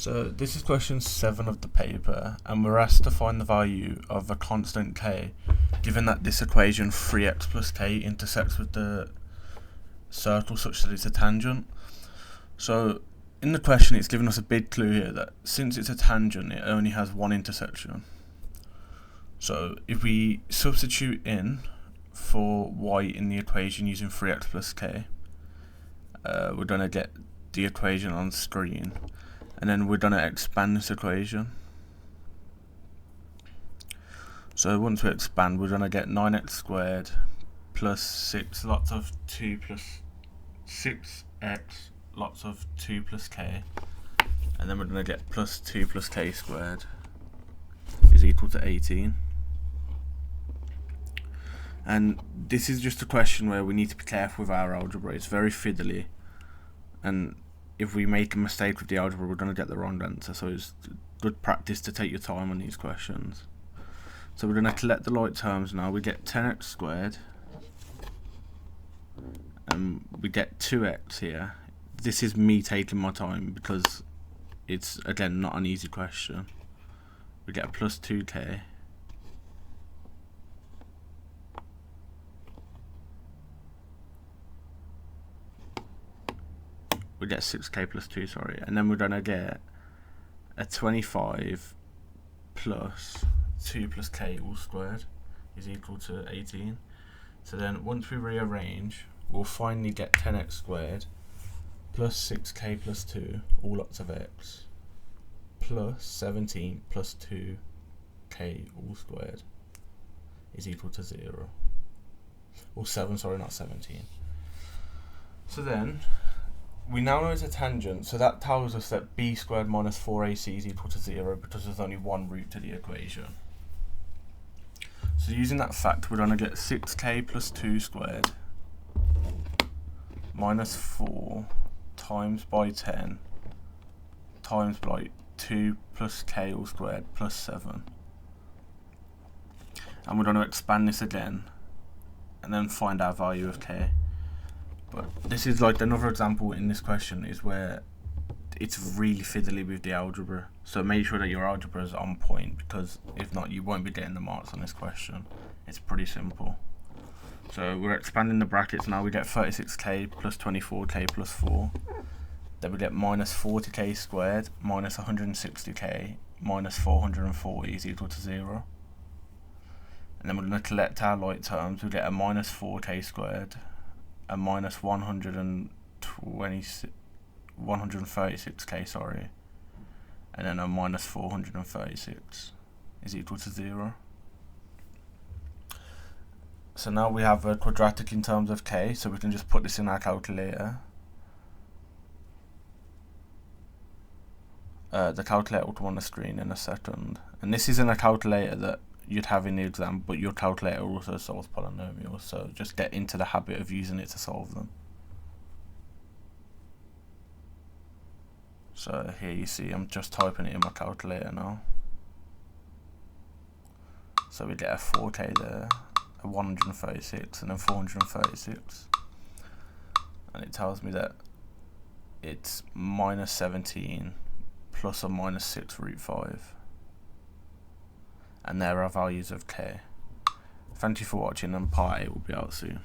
So this is question 7 of the paper, and we're asked to find the value of a constant k, given that this equation 3x plus k intersects with the circle such that it's a tangent. So in the question it's given us a big clue here that since it's a tangent it only has one intersection. So if we substitute in for y in the equation using 3x plus k, we're going to get the equation on screen. And then we're going to expand this equation. So once we expand, we're going to get 9x squared plus 6 lots of 2 plus 6x lots of 2 plus k. And then we're going to get plus 2 plus k squared is equal to 18. And this is just a question where we need to be careful with our algebra. It's very fiddly, and if we make a mistake with the algebra, we're going to get the wrong answer. So it's good practice to take your time on these questions. So we're going to collect the like terms now. We get 10x squared, and we get 2x here. This is me taking my time because it's, again, not an easy question. We get a plus 2k. We get 6k plus 2, sorry, and then we're going to get a 25 plus 2 plus k all squared is equal to 18. So then once we rearrange, we'll finally get 10x squared plus 6k plus 2, all lots of x, plus 17 plus 2k all squared is equal to 0. Or 7, sorry, not 17. So then we now know it's a tangent, so that tells us that b squared minus 4ac is equal to 0 because there's only one root to the equation. So using that fact, we're going to get 6k plus 2 squared minus 4 times by 10 times by 2 plus k all squared plus 7. And we're going to expand this again and then find our value of k. But this is like another example in this question is where it's really fiddly with the algebra. So make sure that your algebra is on point, because if not, you won't be getting the marks on this question. It's pretty simple. So we're expanding the brackets now. We get 36k plus 24k plus 4. Then we get minus 40k squared minus 160k minus 440 is equal to 0. And then we're going to collect our like terms. We get a minus 4k squared, a minus 136k, sorry, and then a minus 436 is equal to 0. So now we have a quadratic in terms of k, so we can just put this in our calculator. The calculator will come on the screen in a second, and this isn't a calculator that you'd have in the exam, but your calculator also solves polynomials, so just get into the habit of using it to solve them. So here you see I'm just typing it in my calculator now. So we get a 4k there, a 136, and then 436, and it tells me that it's minus 17 plus or minus 6 root 5. And there are values of k. Thank you for watching, and part 8 will be out soon.